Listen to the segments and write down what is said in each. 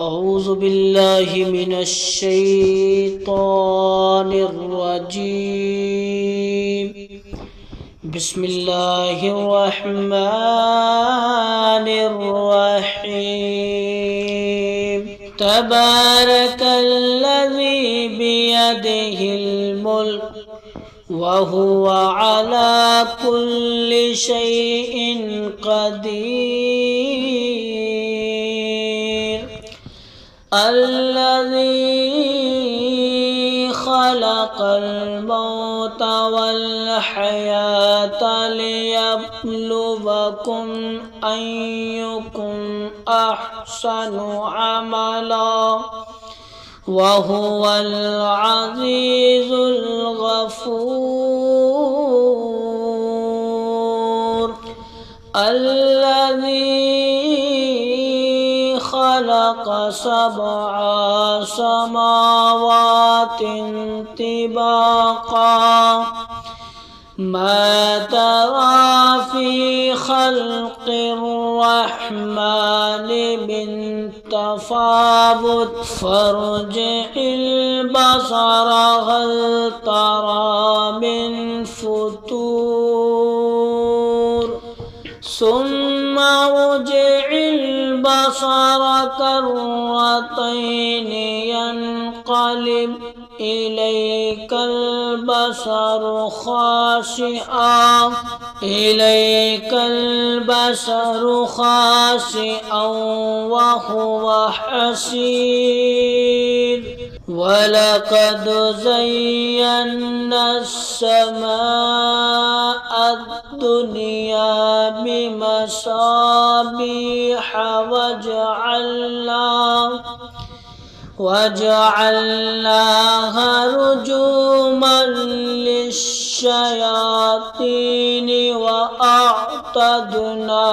أعوذ بالله من الشيطان الرجيم بسم الله الرحمن الرحيم تبارك الذي بيده الملك وهو على كل شيء قدير الذي خلق الموت والحياة ليبلوكم أيكم أحسن عملا وهو العزيز الغفور الذي خلق 7 سماوات طباقا ما ترى في خلق الرحمن من تفاوت فارجع البصر هل ترى من فتور ثم ارجع البصر كرتين ينقلب إليك البصر خاسئا وهو حسير ولقد زينا السماء الدنيا بمصابيح وجعلناها رجوما للشياطين وأعتدنا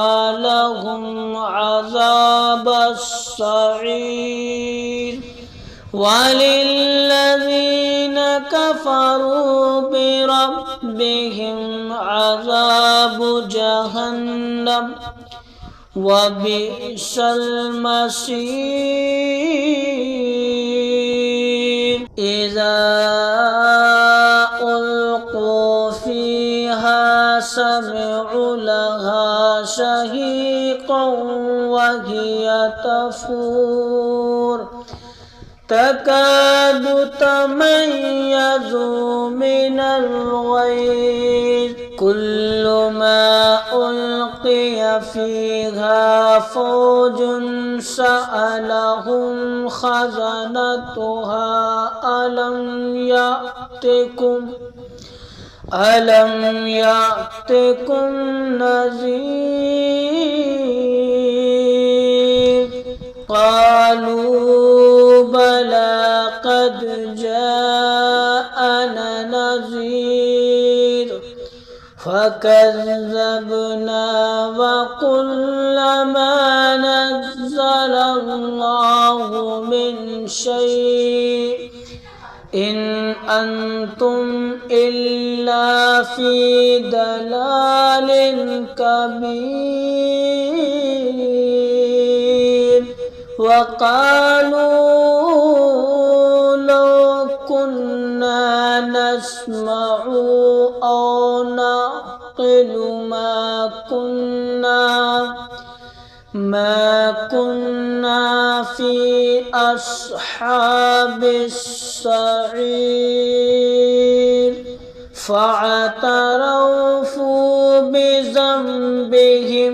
لهم عذاب السعير وللذين كفروا بربهم عذاب جهنم وبئس المصير إذا ألقوا فيها سمعوا لها شهيقا وهي تفور تكاد تميز من الغيظ كلما ألقي فيها فوج سألهم خزنتها ألم يأتكم نذير قالوا بلى قد جاءنا نذير فكذبنا وقلنا ما نزل الله من شيء إن أنتم إلا في ضلال كبير وقالوا لو كنا نسمع أو نعقل ما كنا في أصحاب السعير فاعترفوا بذنبهم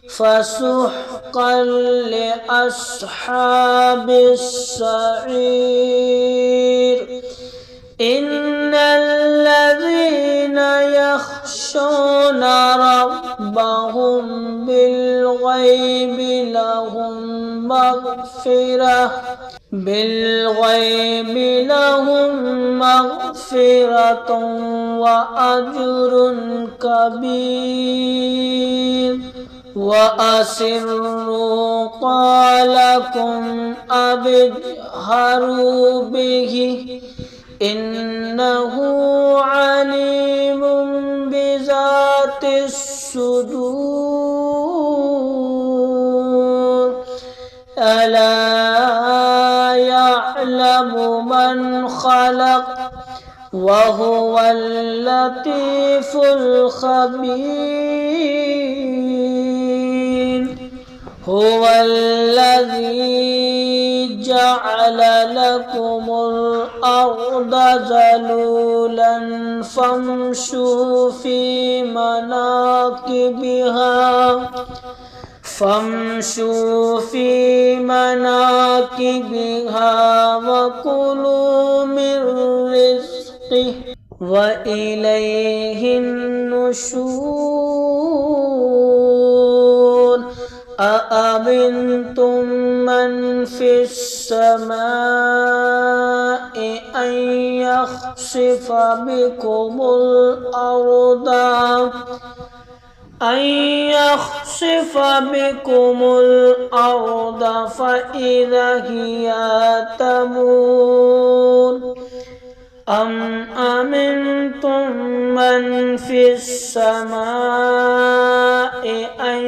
فسحقا لأصحاب السعير إن الذين يخشون ربهم بالغيب لهم مغفرة وأجر كبير وأسروا قولكم أو اجهروا به إنه عليم بذات الصدور ألا يعلم من خلق وهو اللطيف الخبير هو الذي جعل لكم الأرض ذلولا فامشوا في مناكبها وكلوا من رزقه وإليه النشور أأمنتم من في السماء أن يخسف بكم الأرض فإذا هي تمور أم أمنتم من في السماء أن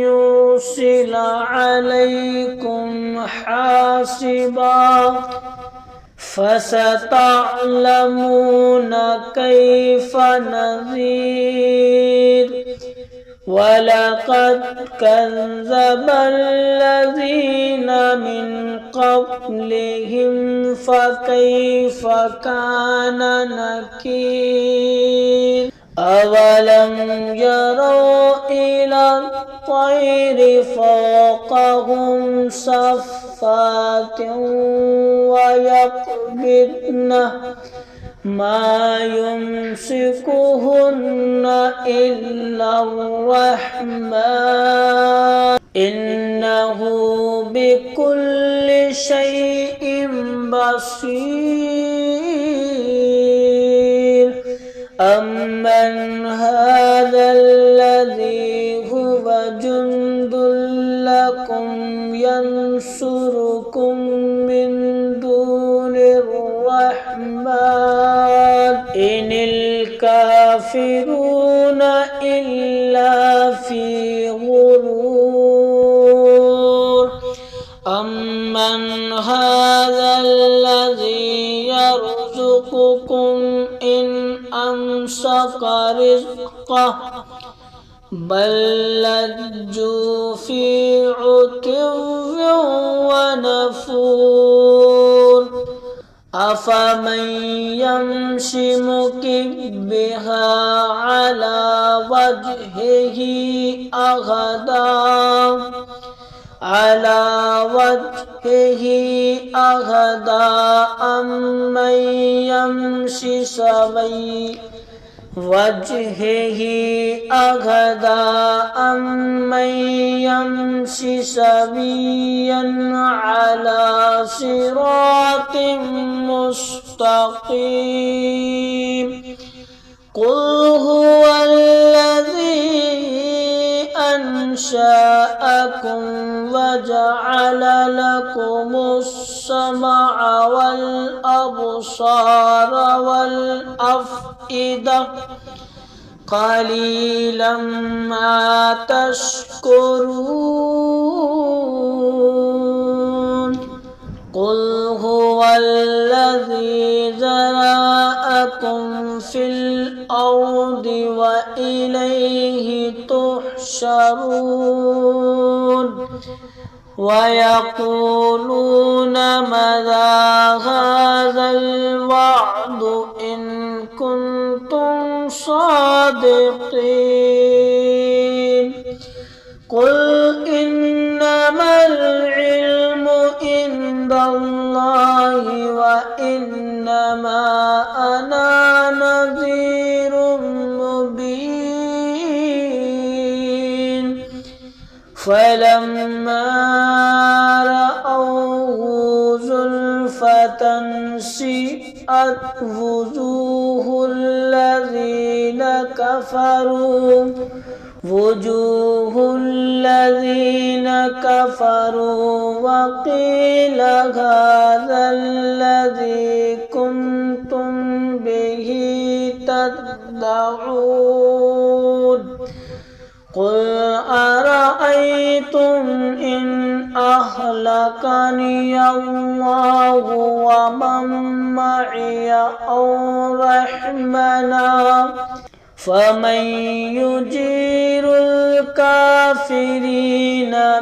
يرسل عليكم حاصبا فستعلمون كيف نذير ولقد كذب الذين من قبلهم فكيف كان نكير أولم يروا إلى الطير فوقهم صفات ويقبضن ما يمسكهن إلا الرحمن إنه بكل شيء بصير أمن هذا الذي هو جند لكم ينصركم من دون الرحمن إن الكافرون إلا في غرور أمن هذا الذي يرزقكم إن أمسك رزقه بل لجوا في عتو ونفور أفمن يمشي مكبها على وجهه أهدى أمن يمشي سويا على صراط مستقيم قل هو الذي أنشأكم وجعل لكم السمع والأبصار والأفئدة قليلا ما تشكرون قل هو الذي ذرأكم في الأرض وإليه تحشرون ويقولون متى هذا الوعد إن كنتم صادقين قل إنما العلم عند الله وإنما أنا نذير مبين فلما رأوه زلفة سيئت وجوه الذين كفروا وقيل هذا الذي كنتم به تدعون قل أرأيتم إن أهلكني الله ومن معي أو رحمنا فمن يجير الكافرين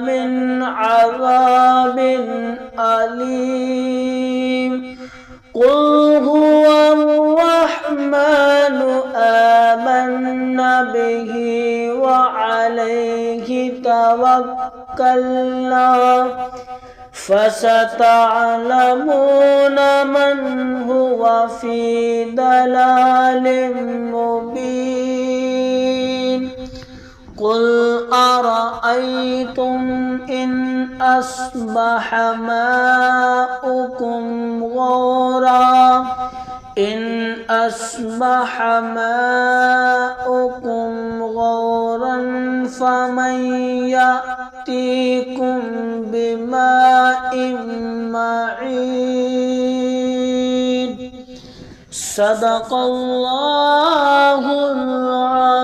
من عذاب أليم قل هو الرحمن آمنا به وعليه توكلنا فستعلمون من هو في ضلال مبين قل أرأيتم إن أصبح ماؤكم غورا فمن يأتيكم بماء معين صدق الله العظيم